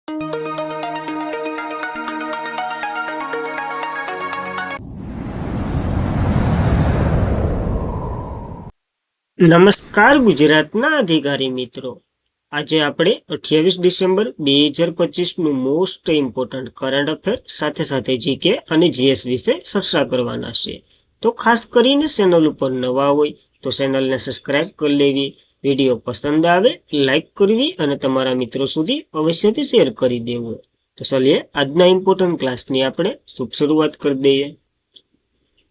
નમસ્કાર ગુજરાતના અધિકારી મિત્રો, આજે આપણે 28 ડિસેમ્બર 2025નું મોસ્ટ ઇમ્પોર્ટન્ટ કરંટ અફેર સાથે સાથે જીકે અને જીએસ વિશે ચર્ચા કરવાના છે. તો ખાસ કરીને ચેનલ ઉપર નવા હોય તો ચેનલને સબસ્ક્રાઇબ કરી લેવી, વિડીયો પસંદ આવે લાઈક કરવી અને તમારા મિત્રો સુધી અવશ્યથી શેર કરી દેવું. તો ચાલીએ આજના ઇમ્પોર્ટન્ટ ક્લાસની આપણે શુભ શરૂઆત કરી દઈએ.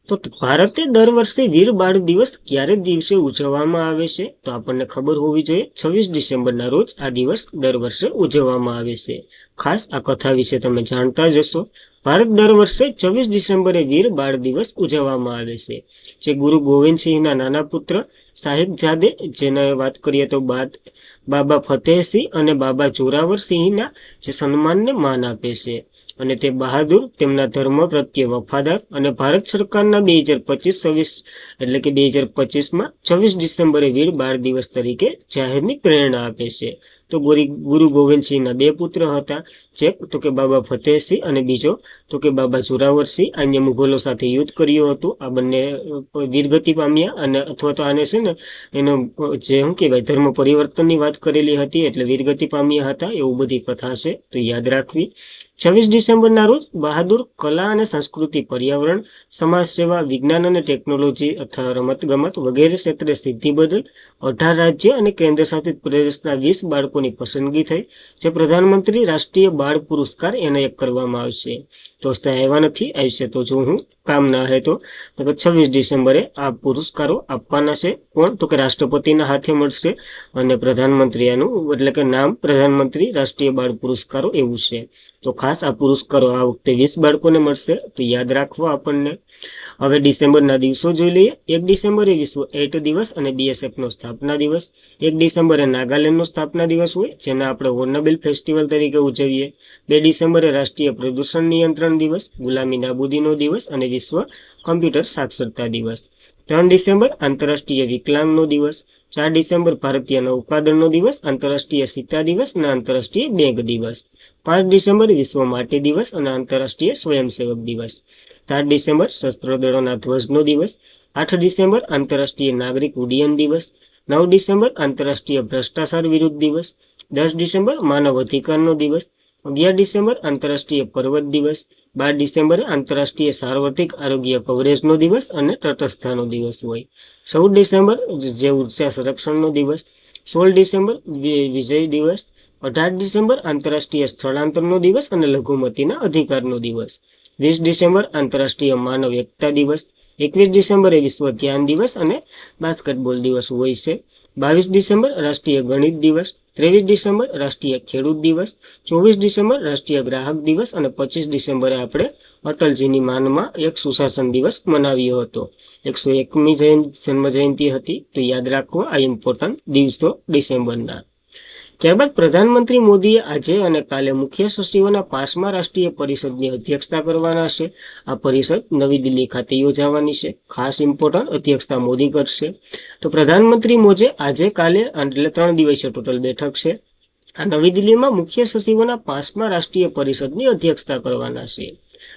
તો ભારતે દર વર્ષે વીર બાળ દિવસ ક્યારે દિવસે ઉજવવામાં આવે છે? તો આપણને ખબર હોવી જોઈએ, 26 ડિસેમ્બરના રોજ આ દિવસ દર વર્ષે ઉજવવામાં આવે છે. ખાસ આ કથા વિશે તમે જાણતા જ હશો. ભારત દર વર્ષે 26 ડિસેમ્બરે વીર બાળ દિવસ ઉજવવામાં આવે છે, જે ગુરુ ગોવિંદસિંહના નાના પુત્ર સાહિબજાદે, જેને વાત કરીએ તો બાબા ફતેહસિંહ અને બાબા જોરાવરસિંહના જે સન્માનને માન આપે છે. અને તે બહાદુર, તેમના ધર્મ પ્રત્યે વફાદાર અને ભારત સરકારના 2025માં 26 ડિસેમ્બરે વીર બાળ દિવસ તરીકે જાહેરની પ્રેરણા આપે છે. તો ગુરુ ગોવિંદસિંહના બે પુત્ર હતા, એક તો કે બાબા ફતેહસિંહ અને બીજો તો કે બાબા જોરાવરસિંહ. અન્ય મુઘલો સાથે યુદ્ધ કર્યું હતું. આ બંને વીરગતિ પામ્યા અને અથવા તો આને છે ને એનો જે શું કહેવાય ધર્મ પરિવર્તનની વાત કરેલી હતી, એટલે વીરગતિ પામ્યા હતા, એવું બધી કથા છે, તો યાદ રાખવી. 26 ડિસેમ્બરના રોજ બહાદુર કલા અને સંસ્કૃતિ, પર્યાવરણ, સમાજ સેવા, વિજ્ઞાન અને ટેકનોલોજી અથવા રમતગમત વગેરે ક્ષેત્રે સિદ્ધિ બદલ 18 રાજ્ય અને કેન્દ્ર શાસિત પ્રદેશના 20 બાળકોની પસંદગી થઈ, જે પ્રધાનમંત્રી રાષ્ટ્રીય બાળ પુરસ્કાર એનાયત કરવામાં આવશે. તો આવ્યા નથી, આવશે તો જો હું કામ ના હે તો 26 ડિસેમ્બરે આ પુરસ્કારો આપવાના છે. કોણ? તો કે રાષ્ટ્રપતિના હાથે મળશે અને પ્રધાનમંત્રી આનું એટલે કે નામ પ્રધાનમંત્રી રાષ્ટ્રીય બાળ પુરસ્કારો એવું છે. તો ખાસ આ પુરસ્કારો આ વખતે 20 બાળકોને મળશે, તો યાદ રાખવો આપણને. હવે ડિસેમ્બરના દિવસો જોઈ લઈએ. 1 ડિસેમ્બરે વિશ્વ એઇડ દિવસ અને બીએસએફનો સ્થાપના દિવસ. 1 ડિસેમ્બરે નાગાલેન્ડનો સ્થાપના દિવસ હોય, જેને આપણે હોર્નબિલ ફેસ્ટિવલ તરીકે ઉજવીએ. 2 ડિસેમ્બરે રાષ્ટ્રીય પ્રદૂષણ નિયંત્રણ દિવસ, ગુલામી નાબૂદીનો દિવસ અને વિશ્વ કમ્પ્યુટર સાક્ષરતા દિવસ. 3 ડિસેમ્બર આંતરરાષ્ટ્રીય વિકલાંગનો દિવસ. 4 ડિસેમ્બર ભારતીય નૌકાદળનો દિવસ, આંતરરાષ્ટ્રીય સીતા દિવસ અને આંતરરાષ્ટ્રીય બેંક દિવસ. 5 ડિસેમ્બર વિશ્વ માટી દિવસ અને આંતરરાષ્ટ્રીય સ્વયંસેવક દિવસ. 7 ડિસેમ્બર સશસ્ત્ર દળોના ધ્વજનો દિવસ. 8 ડિસેમ્બર આંતરરાષ્ટ્રીય નાગરિક ઉડ્ડયન દિવસ. 9 ડિસેમ્બર આંતરરાષ્ટ્રીય ભ્રષ્ટાચાર વિરુદ્ધ દિવસ. 10 ડિસેમ્બર માનવ અધિકારનો દિવસ. 11 ડિસેમ્બર આંતરરાષ્ટ્રીય પર્વત દિવસ. 12 ડિસેમ્બરે આંતરરાષ્ટ્રીય સાર્વત્રિક આરોગ્ય કવરેજનો દિવસ અને તટસ્થતાનો દિવસ હોય. 14 ડિસેમ્બર જે ઉર્જા સંરક્ષણનો દિવસ. 16 ડિસેમ્બર વિજય દિવસ. 18 ડિસેમ્બર આંતરરાષ્ટ્રીય સ્થળાંતરનો દિવસ અને લઘુમતીના અધિકારનો દિવસ. 20 ડિસેમ્બર આંતરરાષ્ટ્રીય માનવ એકતા દિવસ. 21 ડિસેમ્બરે વિશ્વ ધ્યાન દિવસ અને બાસ્કેટબોલ દિવસ હોય છે. 22 ડિસેમ્બર રાષ્ટ્રીય ગણિત દિવસ. 23 ડિસેમ્બર રાષ્ટ્રીય ખેડૂત દિવસ. 24 ડિસેમ્બર રાષ્ટ્રીય ગ્રાહક દિવસ અને 25 ડિસેમ્બરે આપણે અટલજીની માનમાં એક સુશાસન દિવસ મનાવ્યો હતો. 101મી જન્મ જયંતિ હતી, તો યાદ રાખવો આ ઇમ્પોર્ટન્ટ દિવસો ડિસેમ્બરના. ત્યારબાદ પ્રધાનમંત્રી મોદીએ આજે અને કાલે મુખ્ય સચિવોના 5મા રાષ્ટ્રીય પરિષદની અધ્યક્ષતા કરવાના છે. આ પરિષદ નવી દિલ્હી ખાતે યોજાવાની છે. ખાસ ઇમ્પોર્ટન્ટ અધ્યક્ષતા મોદી કરશે. તો પ્રધાનમંત્રી મોદી આજે કાલે એટલે 3 દિવસીય ટોટલ બેઠક છે. આ નવી દિલ્હીમાં મુખ્ય સચિવોના 5મા રાષ્ટ્રીય પરિષદની અધ્યક્ષતા કરવાના છે.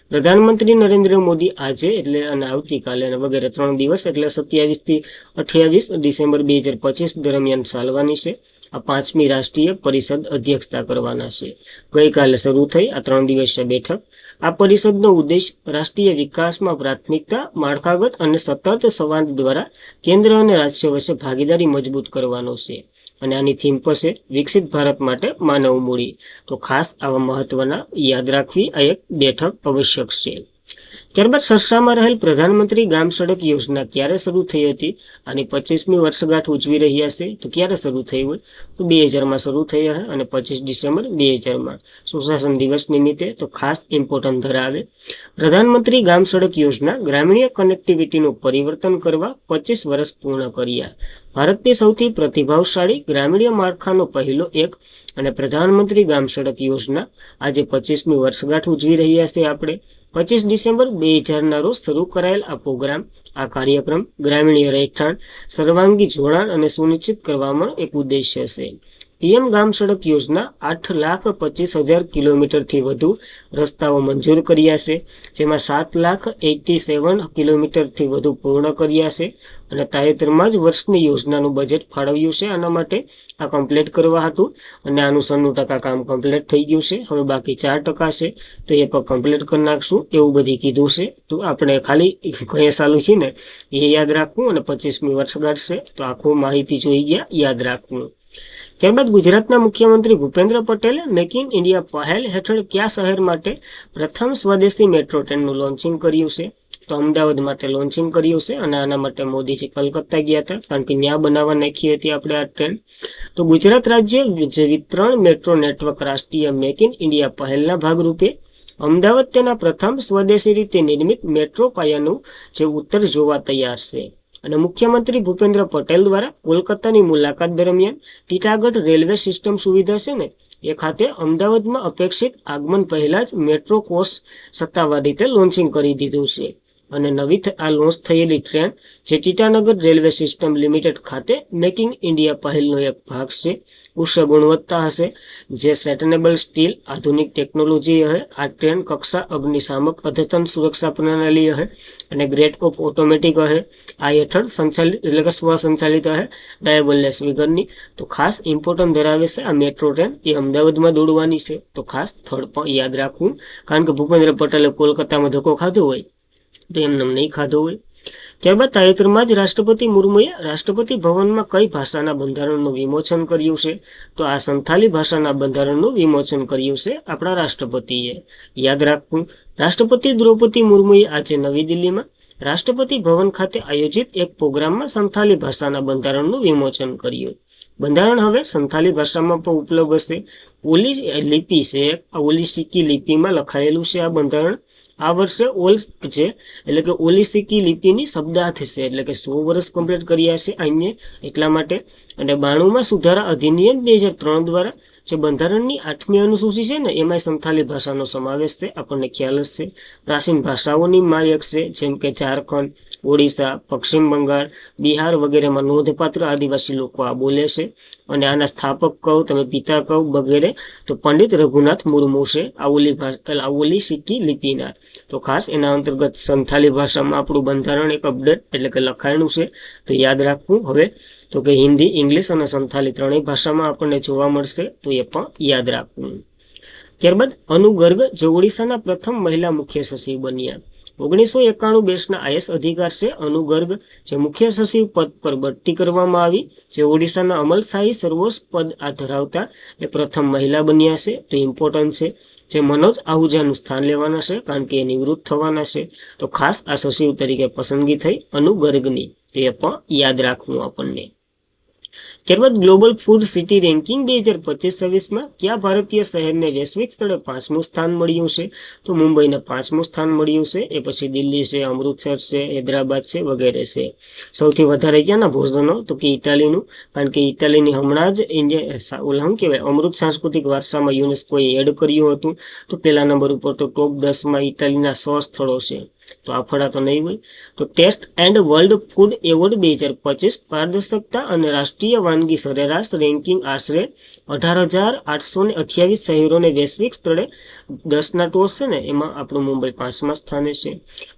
પ્રધાનમંત્રી નરેન્દ્ર મોદી આજે એટલે અને આવતીકાલે અને વગેરે 3 દિવસ એટલે 27 થી 28 ડિસેમ્બર 2025 દરમિયાન ચાલવાની છે. આ 5મી રાષ્ટ્રીય પરિષદ અધ્યક્ષતા કરવાના છે. ગઈકાલે શરૂ થઈ આ 3 દિવસીય બેઠક. આ પરિષદનો ઉદ્દેશ રાષ્ટ્રીય વિકાસમાં પ્રાથમિકતા, માળખાગત અને સતત સંવાદ દ્વારા કેન્દ્ર અને રાજ્ય વચ્ચે ભાગીદારી મજબૂત કરવાનો છે. અને આની થીમ પાસે વિકસિત ભારત માટે માનવ મૂડી. તો ખાસ આવા મહત્વના યાદ રાખવી આ એક બેઠક આવશ્યક છે. ત્યારબાદ ચર્ચામાં રહેલ પ્રધાનમંત્રી ગ્રામ સડક યોજના ક્યારે શરૂ થઈ હતી? આની 25મી વર્ષગાંઠ ઉજવી રહ્યા છે. તો ક્યારે શરૂ થઈ હોય? તો 2000માં શરૂ થઈ હશે અને 25 ડિસેમ્બર 2000માં સુશાસન દિવસ નિમિત્તે. તો ખાસ ઇમ્પોર્ટન્ટ ધરાવે. પ્રધાનમંત્રી ગ્રામ સડક યોજના ગ્રામીણ કનેક્ટિવિટીનું પરિવર્તન કરવા 25 વર્ષ પૂર્ણ કર્યા. ભારતની સૌથી પ્રતિભાવશાળી ગ્રામીણ માળખાનો પહેલો એક અને પ્રધાનમંત્રી ગ્રામ સડક યોજના આજે 25મી વર્ષગાંઠ ઉજવી રહ્યા છે આપણે. 25 ડિસેમ્બર 2000ના રોજ શરૂ કરાયેલ આ કાર્યક્રમ ગ્રામીણ રહેઠાણ, સર્વાંગી જોડાણ અને સુનિશ્ચિત કરવામાં એક ઉદ્દેશ્ય છે. પીએમ ગ્રામ સડક યોજના 8,25,000 કિલોમીટરથી વધુ રસ્તાઓ મંજૂર કર્યા છે, જેમાં 7,87,000 કિલોમીટરથી વધુ પૂર્ણ કર્યા છે અને તાજેતરમાં જ વર્ષની યોજનાનું બજેટ ફાળવ્યું છે આના માટે આ કમ્પ્લીટ કરવા હતું અને આનું 96% કામ કમ્પ્લીટ થઈ ગયું છે. હવે બાકી 4% છે તો એ પણ કમ્પ્લીટ કરી નાખશું એવું બધી કીધું છે. તો આપણે ખાલી કયા સાલું છે ને એ યાદ રાખવું અને 25મી વર્ષગાંઠ છે તો આખું માહિતી જોઈ ગયા યાદ રાખવું. ત્યારબાદ ગુજરાતના મુખ્યમંત્રી ભૂપેન્દ્ર પટેલે મેક ઇન ઇન્ડિયા પહેલ હેઠળ કયા શહેર માટે પ્રથમ સ્વદેશી મેટ્રો ટ્રેનનું લોન્ચિંગ કર્યું છે? તો અમદાવાદ માટે લોન્ચિંગ કર્યું છે અને આના માટે મોદીજી કલકત્તા ગયા હતા કારણ કે ત્યાં બનાવવા નાખી હતી આપણે આ ટ્રેન. તો ગુજરાત રાજ્ય જે વિતરણ મેટ્રો નેટવર્ક રાષ્ટ્રીય મેક ઇન ઇન્ડિયા પહેલના ભાગરૂપે અમદાવાદ તેના પ્રથમ સ્વદેશી રીતે નિર્મિત મેટ્રો પાયાનું જે ઉત્તર જોવા તૈયાર છે અને મુખ્યમંત્રી ભૂપેન્દ્ર પટેલ દ્વારા કોલકાતાની મુલાકાત દરમિયાન ટીટાગઢ રેલવે સિસ્ટમ સુવિધા છે ને એ ખાતે અમદાવાદમાં અપેક્ષિત આગમન પહેલા જ મેટ્રો કોર્સ સત્તાવાર રીતે લોન્ચિંગ કરી દીધું છે અને નવી આ લોન્ચ થયેલી ટ્રેન જે ટીટાનગર રેલવે સિસ્ટમ લિમિટેડ ખાતે મેક ઇન ઇન્ડિયા પહેલનો એક ભાગ છે. ઉચ્ચ ગુણવત્તા હશે, જે સસ્ટેનેબલ સ્ટીલ આધુનિક ટેકનોલોજી હશે. આ ટ્રેન કક્ષા અગ્નિશામક અદ્યતન સુરક્ષા પ્રણાલી હશે અને ગ્રેડ ઓફ ઓટોમેટિક હશે. આ હેઠળ સંચાલિત એટલે કે સ્વસંચાલિત હશે ડ્રાઈવરલેસ વગરની. તો ખાસ ઇમ્પોર્ટન્ટ ધરાવે છે આ મેટ્રો ટ્રેન એ અમદાવાદમાં દોડવાની છે તો ખાસ થર્ડ પણ યાદ રાખવું કારણ કે ભૂપેન્દ્ર પટેલે કોલકાતામાં ધક્કો ખાધો હોય તો એમને નહીં ખાધો હોય. ત્યારબાદ તાજેતરમાં જ રાષ્ટ્રપતિ મુર્મુએ રાષ્ટ્રપતિ ભવનમાં કઈ ભાષાના બંધારણનું વિમોચન કર્યું છે? તો આ સંથાલી ભાષાના બંધારણનું વિમોચન કર્યું છે આપણા રાષ્ટ્રપતિએ. યાદ રાખવું, રાષ્ટ્રપતિ દ્રૌપદી મુર્મુએ આજે નવી દિલ્હીમાં રાષ્ટ્રપતિ ભવન ખાતે આયોજિત એક પ્રોગ્રામમાં સંથાલી ભાષાના બંધારણનું વિમોચન કર્યું. બંધારણ હવે સંથાલી ભાષામાં પણ ઉપલબ્ધ હશે. ઓલી લિપિ છે, ઓલી સિક્કી લિપિમાં લખાયેલું છે આ બંધારણ. આ વર્ષે એટલે કે ઓલી સિક્કી લિપિની શબ્દાર્થ છે એટલે કે 100 વર્ષ કમ્પ્લીટ કર્યા છે અહીંયા એટલા માટે. અને 92માં સુધારા અધિનિયમ 2003 દ્વારા જે બંધારણની 8મી અનુસૂચિ છે ને એમાં સંથાલી ભાષાનો સમાવેશ છે, આપણને ખ્યાલ જ છે. પ્રાચીન ભાષાઓની માં એક છે, જેમ કે ઝારખંડ, ઓડિશા, પશ્ચિમ બંગાળ, બિહાર વગેરેમાં નોંધપાત્ર આદિવાસી લોકો આ બોલે છે અને આના સ્થાપક કહો તમે પિતા કહો વગેરે તો પંડિત રઘુનાથ મુર્મુ છે આ ઓલી સિક્કી લિપિના. તો ખાસ એના અંતર્ગત સંથાલી ભાષામાં આપણું બંધારણ એક અપડેટ એટલે કે લખાયેલું છે તો યાદ રાખવું. હવે તો કે હિન્દી, ઇંગ્લિશ અને સંથાલી ત્રણેય ભાષામાં આપણને જોવા મળશે તો એ પણ યાદ રાખવું. ત્યારબાદ અનુ ગર્ગ જે ઓડિશાના પ્રથમ મહિલા મુખ્ય સચિવ બન્યા. 1991 બેચના આઈએસ અધિકાર છે અનુ ગર્ગ જે મુખ્ય સચિવ પદ પર બઢતી કરવામાં આવી, જે ઓડિશાના અમલશાહી સર્વોચ્ચ પદ આ ધરાવતા એ પ્રથમ મહિલા બન્યા છે તો ઇમ્પોર્ટન્ટ છે. જે મનોજ આહુજાનું સ્થાન લેવાના છે કારણ કે એ નિવૃત્ત થવાના છે તો ખાસ આ સચિવ તરીકે પસંદગી થઈ અનુ ગર્ગની તો એ પણ યાદ રાખવું આપણને. ત્યારબાદ ગ્લોબલ ફૂડ સિટી રેન્કિંગ 2025-26માં કયા ભારતીય શહેરને વૈશ્વિક સ્તરે 5મું સ્થાન મળ્યું છે? તો મુંબઈને 5મું સ્થાન મળ્યું છે. એ પછી દિલ્હી છે, અમૃતસર છે, હૈદરાબાદ છે વગેરે છે. સૌથી વધારે ક્યાંના ભોજનો? તો કે ઇટાલીનું, કારણ કે ઇટાલીની હમણાં જ શું કહેવાય અમૃત સાંસ્કૃતિક વારસામાં યુનેસ્કોએ એડ કર્યું હતું. તો પહેલા નંબર ઉપર તો ટોપ 10માં ઇટાલીના 100 સ્થળો છે તો આ ફળા તો નહીં હોય. તો taste and world food award 2025 પારદર્શકતા અને રાષ્ટ્રીય વાનગી સરેરાશ રેન્કિંગ આશરે 18,828 શહેરોને વૈશ્વિક સ્તરે 10ના ટોચ છે ને એમાં આપણું મુંબઈ 5મા સ્થાને છે.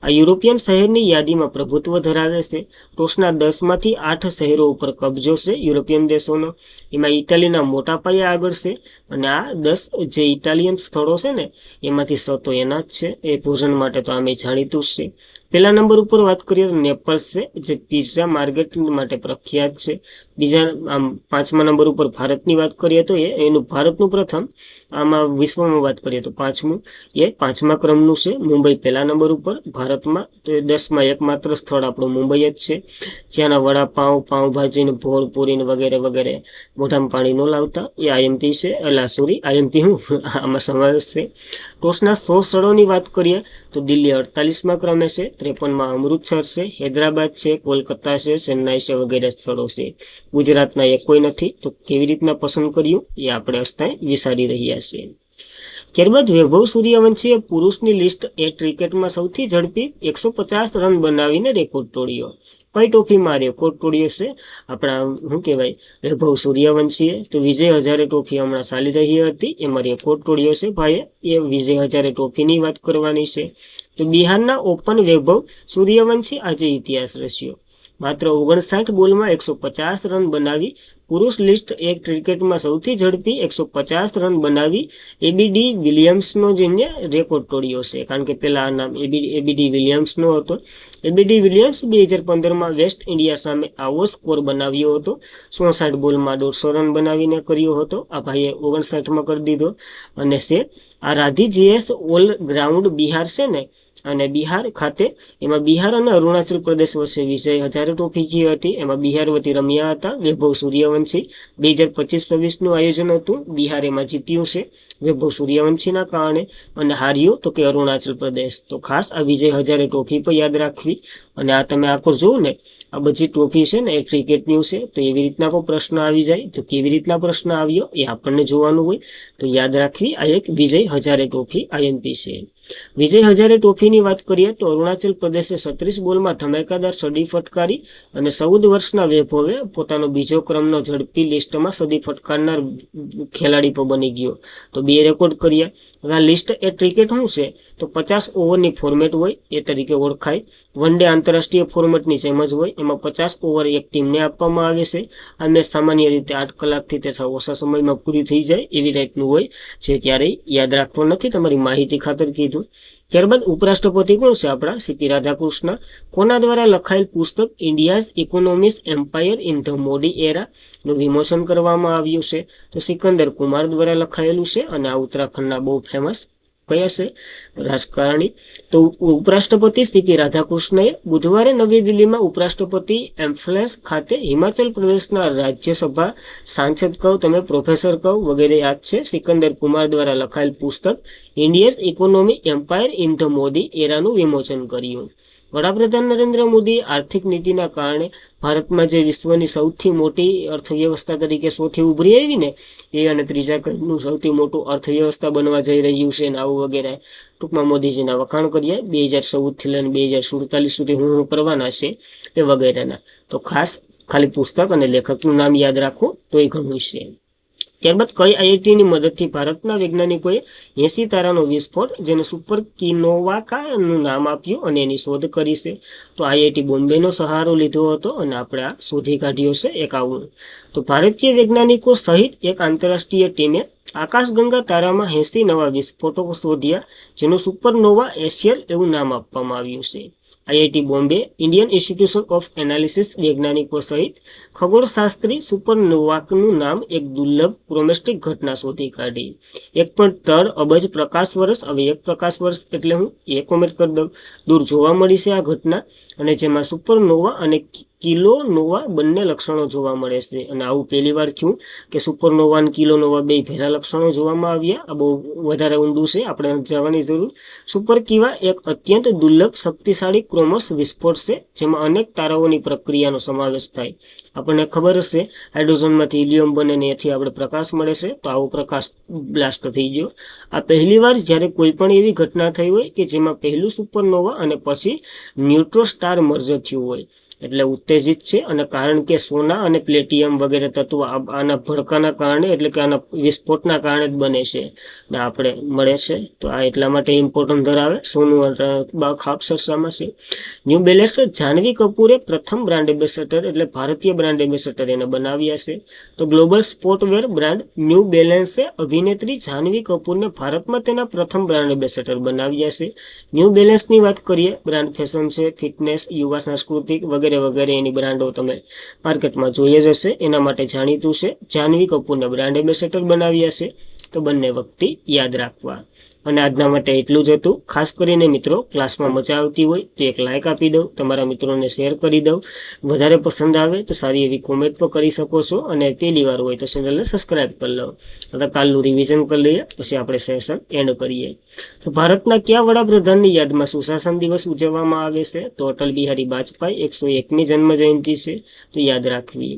આ યુરોપિયન શહેરની યાદીમાં પ્રભુત્વ ધરાવે છે. ટોચના 10માંથી 8 શહેરો ઉપર કબજો છે યુરોપિયન દેશોનો. એમાં ઇટાલીના મોટા પાયે આગળ છે અને આ 10 જે ઇટાલિયન સ્થળો છે ને એમાંથી 100 તો એના જ છે. એ ભોજન માટે તો આમે જાણીતું છે. પહેલા નંબર ઉપર વાત કરીએ તો નેપલ છે જે પિઝા માર્કેટિંગ માટે પ્રખ્યાત છે. બીજા 5મા નંબર ઉપર ભારતની વાત કરીએ તો એનું ભારતનું પ્રથમ, આમાં વિશ્વમાં વાત કરીએ તો 5મું એ 5મા ક્રમનું છે. મુંબઈ પહેલા નંબર ઉપર ભારતમાં, તો એ 10માં એકમાત્ર સ્થળ આપણું મુંબઈ જ છે. જ્યાંના વડાપાઉં, પાઉંભાજી, ભોળ પૂરી વગેરે વગેરે મોઢામાં પાણી ન લાવતા એ આઈએમપી છે. આઈએમપી આમાં સમાવેશ છે. ટોચના 100 સ્થળોની વાત કરીએ તો દિલ્હી 48મા ક્રમે છે, 53માં અમૃતસર છે, હૈદરાબાદ છે, કોલકાતા છે, ચેન્નાઈ છે વગેરે સ્થળો છે. ગુજરાતના એક કોઈ નથી તો કેવી રીતના પસંદ કર્યું એ આપણે અત્યારે વિચારી રહ્યા છીએ. ત્યારબાદ વૈભવ સૂર્યવંશીએ પુરુષની લિસ્ટ એ ક્રિકેટમાં સૌથી ઝડપી 150 રન બનાવીને રેકોર્ડ તોડ્યો. કઈ ટ્રોફીમાં રેકોર્ડ તોડ્યો છે આપણા શું કહેવાય વૈભવ સૂર્યવંશીએ? તો વિજય હજારે ટ્રોફી હમણાં ચાલી રહી હતી, એમાં રેકોર્ડ તોડ્યો છે ભાઈએ. એ વિજય હજારે ટ્રોફીની વાત કરવાની છે. તો બિહારના ઓપન વૈભવ સૂર્યવંશી આજે ઇતિહાસ રચ્યો. માત્ર 59 બોલમાં 150 રન બનાવી પુરુષ લિસ્ટ એક ક્રિકેટમાં સૌથી ઝડપી 150 રન બનાવી એબીડી વિલિયમ્સનો જેને રેકોર્ડ તોડ્યો છે. કારણ કે પેલા આ નામ એબીડી વિલિયમ્સનો હતો. એબીડી વિલિયમ્સ 2015માં વેસ્ટ ઇન્ડિયા સામે આવો સ્કોર બનાવ્યો હતો. 64 બોલમાં 150 રન બનાવીને કર્યો હતો. આ ભાઈએ 59માં કરી દીધો. અને છે આ રાધી જીએસ ઓલરાઉન્ડ બિહાર છે ને, અને બિહાર ખાતે એમાં બિહાર અને અરુણાચલ પ્રદેશ વચ્ચે વિજય હજારે ટ્રોફી જે હતી એમાં બિહાર વતી રમ્યા હતા વૈભવ સૂર્યવંશી. 2025-26નું આયોજન હતું. બિહાર એમાં જીત્યું છે વૈભવ સૂર્યવંશીના કારણે, અને હાર્યું તો કે અરુણાચલ પ્રદેશ. તો ખાસ આ વિજય હજારે ટ્રોફી પર યાદ રાખવી. અને આ તમે આખો જોવો ને, આ બધી ટ્રોફી છે ને એ ક્રિકેટની છે. તો એવી રીતના પણ પ્રશ્ન આવી જાય. તો કેવી રીતના પ્રશ્ન આવ્યો એ આપણને જોવાનું હોય. તો યાદ રાખવી, આ એક વિજય હજારે ટ્રોફી આઈએમપી છે. વિજય હજારે ટ્રોફીની વાત કરીએ તો અરુણાચલ પ્રદેશે 36 બોલમાં ધમાકેદાર સદી ફટકારી અને 14 વર્ષના વૈભવે પોતાનો બીજો ક્રમનો ઝડપી લિસ્ટમાં સદી ફટકારનાર ખેલાડી પણ બની ગયો. તો 2 રેકોર્ડ કર્યા. હવે આ લિસ્ટ એ ક્રિકેટ શું છે? તો 50 ઓવરની ફોર્મેટ હોય એ તરીકે ઓળખાય. વન ડે આંતરરાષ્ટ્રીય ફોર્મેટની જેમ જ હોય. એમાં 50 ઓવર એક ટીમને આપવામાં આવે છે. આ મેચ સામાન્ય રીતે 8 કલાકથી તથા ઓછા સમયમાં પૂરી થઈ જાય એવી ટાઈપનું હોય, જે ક્યારેય યાદ રાખતો નથી, તમારી માહિતી ખાતર કીધું. ત્યારબાદ ઉપરાષ્ટ્રપતિ કોણ છે આપણા? સીપી રાધાકૃષ્ણ. કોના દ્વારા લખાયેલ પુસ્તક India's economic empire in the Modi era નું વિમોચન કરવામાં આવ્યું છે? તો સિકંદર કુમાર દ્વારા લખાયેલું છે. અને આ ઉત્તરાખંડના બહુ ફેમસ કયા છે રાજકારણી. તો ઉપરાષ્ટ્રપતિ સીપી રાધાકૃષ્ણએ બુધવારે નવી દિલ્હીમાં ઉપરાષ્ટ્રપતિ એમ્ફ્લેસ ખાતે હિમાચલ પ્રદેશના રાજ્યસભા સાંસદ કહો, તમે પ્રોફેસર કહો વગેરે યાદ છે, સિકંદર કુમાર દ્વારા લખાયેલ પુસ્તક India's economic empire in the Modi એરાનું વિમોચન કર્યું. વડાપ્રધાન નરેન્દ્ર મોદી આર્થિક નીતિના કારણે ભારતમાં જે વિશ્વની સૌથી મોટી અર્થવ્યવસ્થા તરીકે સૌથી ઉભરી આવી ને, એ અને ત્રીજા ક્રમનું સૌથી મોટું અર્થવ્યવસ્થા બનવા જઈ રહ્યું છે ને આવું વગેરે ટૂંકમાં મોદીજીના વખાણ કરીએ. 2014થી લઈને 2047 સુધી હું કરવાના છે એ વગેરેના. તો ખાસ ખાલી પુસ્તક અને લેખકનું નામ યાદ રાખો તો એ ઘણું છે. ત્યારબાદ કઈ આઈઆઈટીની મદદથી ભારતના વૈજ્ઞાનિકોએ 80 તારાનો વિસ્ફોટ જેને સુપર કિનોવાકાનું નામ આપ્યું અને એની શોધ કરી છે? તો આઈઆઈટી બોમ્બેનો સહારો લીધો હતો અને આપણે આ શોધી કાઢ્યો છે એક આવું. તો ભારતીય વૈજ્ઞાનિકો સહિત એક આંતરરાષ્ટ્રીય ટીમે આકાશગંગા તારામાં 80 નવા વિસ્ફોટો શોધ્યા, જેનું સુપરનોવા એશિયલ એવું નામ આપવામાં આવ્યું છે. IIT Bombay, Indian institution of analysis વૈજ્ઞાનિકો સહિત ખગોળશાસ્ત્રી સુપરનોવાનું નામ એક દુર્લભ ક્રોમેસ્ટિક ઘટના શોધી કાઢી. 1.3 અબજ પ્રકાશ વર્ષ, હવે 1 પ્રકાશ વર્ષ એટલે હું એ કોમેન્ટ કરી દઉં, દૂર જોવા મળી છે આ ઘટના, અને જેમાં સુપરનોવા અને કિલોનોવા બંને લક્ષણો જોવા મળે છે. અને આવું પહેલી વાર થયું કે સુપરનોવા અને કિલોનોવા બે ભેરા લક્ષણો જોવામાં આવ્યા. આ બહુ વધારે ઊંડું છે, આપણે જવાની જરૂર. સુપરકિવા એક અત્યંત દુર્લભ શક્તિશાળી ક્રોમસ વિસ્ફોટ છે, જેમાં અનેક તારાઓની પ્રક્રિયાનો સમાવેશ થાય. આપણને ખબર હશે હાઇડ્રોજનમાંથી હિલિયમ બને ને એથી આપણે પ્રકાશ મળે છે. તો આવો પ્રકાશ બ્લાસ્ટ થઈ ગયો. આ પહેલી વાર જ્યારે કોઈ પણ એવી ઘટના થઈ હોય કે જેમાં પહેલું સુપરનોવા અને પછી ન્યુટ્રો સ્ટાર મર્જ થયું હોય, એટલે ઉત્તેજિત છે. અને કારણ કે સોના અને પ્લેટિયમ વગેરે તત્વો આના ભડકાના કારણે એટલે કે આના વિસ્ફોટના કારણે જ બને છે ને આપણે મળે છે. તો આ એટલા માટે ઇમ્પોર્ટન્ટ ધરાવે. સોનું ખાપ સરસામાં છે. ન્યૂ બેલેન્સ જાહ્નવી કપૂરે પ્રથમ બ્રાન્ડ એમ્બેસેડર એટલે ભારતીય બ્રાન્ડ એમ્બેસેડર એને બનાવ્યા છે. તો ગ્લોબલ સ્પોર્ટવેર બ્રાન્ડ ન્યૂ બેલેન્સે અભિનેત્રી જાહ્નવી કપૂરને ભારતમાં તેના પ્રથમ બ્રાન્ડ એમ્બેસેડર બનાવ્યા છે. ન્યૂ બેલેન્સની વાત કરીએ, બ્રાન્ડ ફેશન છે, ફિટનેસ, યુવા સાંસ્કૃતિક વગેરે વગેરે એની બ્રાન્ડો તમે માર્કેટમાં જોઈએ જ હશે. એના માટે જાણીતું છે. જાહ્નવી કપૂરને બ્રાન્ડ એમ્બેસેડર બનાવ્યા છે. તો બંને વખતે યાદ રાખવા. અને આજના માટે એટલું જ હતું. ખાસ કરીને મિત્રો, ક્લાસમાં મજા આવતી હોય તો એક લાઇક આપી દઉં, તમારા મિત્રોને શેર કરી દઉં. વધારે પસંદ આવે તો સારી એવી કોમેન્ટ પણ કરી શકો છો. અને પહેલી વાર હોય તો ચેનલને સબસ્ક્રાઇબ કરી લો. હવે કાલનું રિવિઝન કરી લઈએ, પછી આપણે સેશન એન્ડ કરીએ. તો ભારતના કયા વડાપ્રધાનની યાદમાં સુશાસન દિવસ ઉજવવામાં આવે છે? તો અટલ બિહારી વાજપેયી 101મી જન્મ જયંતિ છે, તો યાદ રાખવી.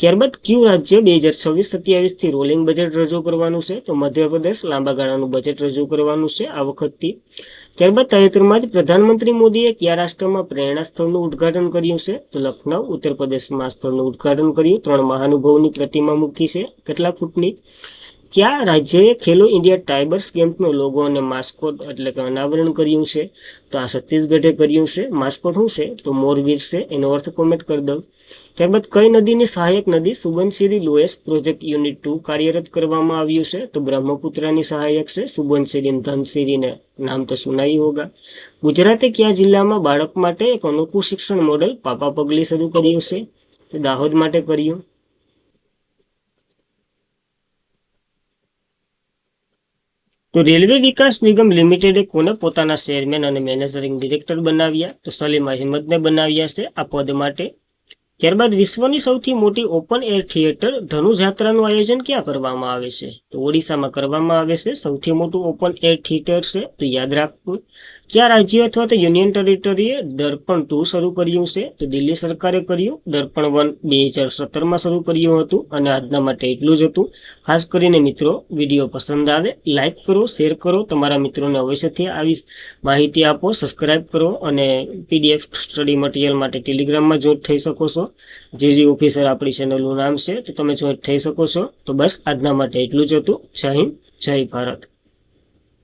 ત્યારબાદ કયું રાજ્ય 2026-27 થી રોલિંગ બજેટ રજૂ કરવાનું છે? તો મધ્યપ્રદેશ લાંબા ગાળાનું બજેટ રજૂ કરવાનું છે આ વખતથી. ત્યારબાદ તાજેતરમાં જ પ્રધાનમંત્રી મોદીએ કયા રાષ્ટ્રમાં પ્રેરણા સ્થળનું ઉદ્ઘાટન કર્યું છે? તો લખનઉ ઉત્તર પ્રદેશમાં સ્થળનું ઉદ્ઘાટન કર્યું. 3 મહાનુભાવોની પ્રતિમા મૂકી છે. કેટલા ફૂટની? કયા રાજ્યએ ખેલો ઇન્ડિયા ટાઇગર્સ કેમ્પનો લોગો અને માસ્કોટ એટલે કે અનાવરણ કર્યું છે? તો આ છત્તીસગઢે કર્યું છે. માસ્કોટ શું છે? તો મોરવીર છે. એનો અર્થ કોમેન્ટ કરી દો. ત્યારબાદ કઈ નદીની સહાયક નદી સુબનસિરી લોએસ પ્રોજેક્ટ યુનિટ 2 કાર્યરત કરવામાં આવ્યું છે? તો બ્રહ્મપુત્રની સહાયક છે સુબનસિરી ધનસિરીને નામ તો સુનાઈ હોગા. ગુજરાતે કયા જિલ્લામાં બાળક માટે એક અનોખું શિક્ષણ મોડેલ પાપા પગલી શરૂ કર્યું છે? તો દાહોદ માટે કર્યું. તો રેલવે વિકાસ નિગમ લિમિટેડે કોને પોતાના ચેરમેન અને મેનેજિંગ ડિરેક્ટર બનાવ્યા? તો સલીમ અહેમદને બનાવ્યા છે આ પદ માટે. ત્યારબાદ વિશ્વની સૌથી મોટી ઓપન એર થિયેટર ધનુજાત્રાનું આયોજન ક્યાં કરવામાં આવે છે? તો ઓડિશામાં કરવામાં આવે છે. સૌથી મોટું ઓપન એર થિયેટર છે તો યાદ રાખવું. કયા રાજ્ય અથવા તો યુનિયન ટેરિટરીએ દર્પણ 2 શરૂ કર્યું છે? તો દિલ્હી સરકારે કર્યું. દર્પણ 1 2017માં શરૂ કર્યું હતું. અને આજના માટે એટલું જ હતું. ખાસ કરીને મિત્રો વિડીયો પસંદ આવે લાઈક કરો, શેર કરો, તમારા મિત્રોને અવશ્યથી આવી માહિતી આપો, સબસ્ક્રાઇબ કરો અને PDF સ્ટડી મટીરિયલ માટે ટેલિગ્રામમાં જોઈન્ટ થઈ શકો છો. જીજી ઓફિસર આપણી ચેનલનું નામ છે તો તમે જોઈન્ટ થઈ શકો છો. તો બસ આજના માટે એટલું જ હતું. જય હિન્દ, જય ભારત.